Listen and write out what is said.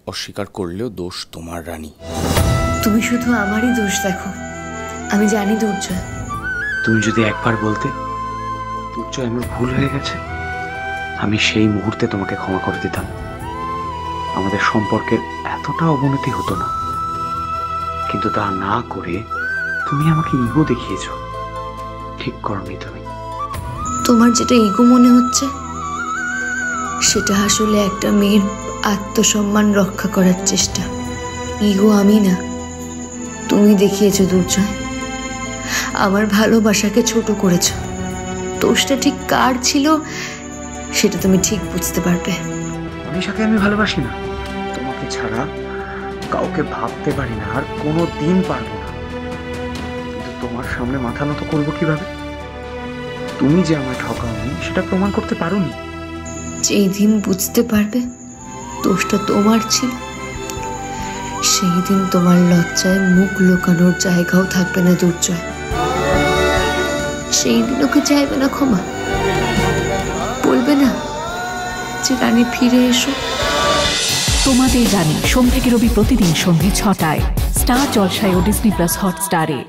অস্বীকার করলেও দোষ তোমার রানী। তুমি শুধু আমারই দোষ দেখো। আমি জানি দুর্জয়। তুমি যদি একবার বলতে দুর্জয় আমার ভুল হয়ে গেছে, আমি সেই মুহূর্তে তোমাকে ক্ষমা করে দিতাম। আমাদের সম্পর্কের এতটা অবনতি হতো না। কিন্তু তা না করে তুমি আমাকে ইগো দেখিয়েছ। ঠিক করনি তুমি। তোমার যেটা ইগো মনে হচ্ছে সেটা আসলে একটা মেয়ের আত্মসম্মান রক্ষা করার চেষ্টা। ইগো আমি না, তুমি দেখিয়েছো দুর্জয়। আমার ভালোবাসাকে ছোট করেছ। দোষটা ঠিক কার ছিল সেটা তুমি ঠিক বুঝতে পারবে। অনিশাকে আমি ভালোবাসি না। তোমাকে ছাড়া কাউকে ভাবতে পারি না, আর কোনো দিন পারবো না। কিন্তু তোমার সামনে মাথা নত করবো কিভাবে? তুমি যে আমায় ঠকাওনি সেটা প্রমাণ করতে পারোনি। যেই দিন বুঝতে পারবে দোষটা তোমার ছিল, সেই দিন তোমার লজ্জায় মুখ লুকানোর জায়গাও থাকবে না দুর্জয়। সেই দিন ওকে চাইবে না ক্ষমা, বলবে না যে রানী ফিরে এসো। তোমাদের রানী সোম থেকে রবি প্রতিদিন সন্ধ্যে ৬টায় স্টার জলসায় ও ডিজনি প্লাস হটস্টারে।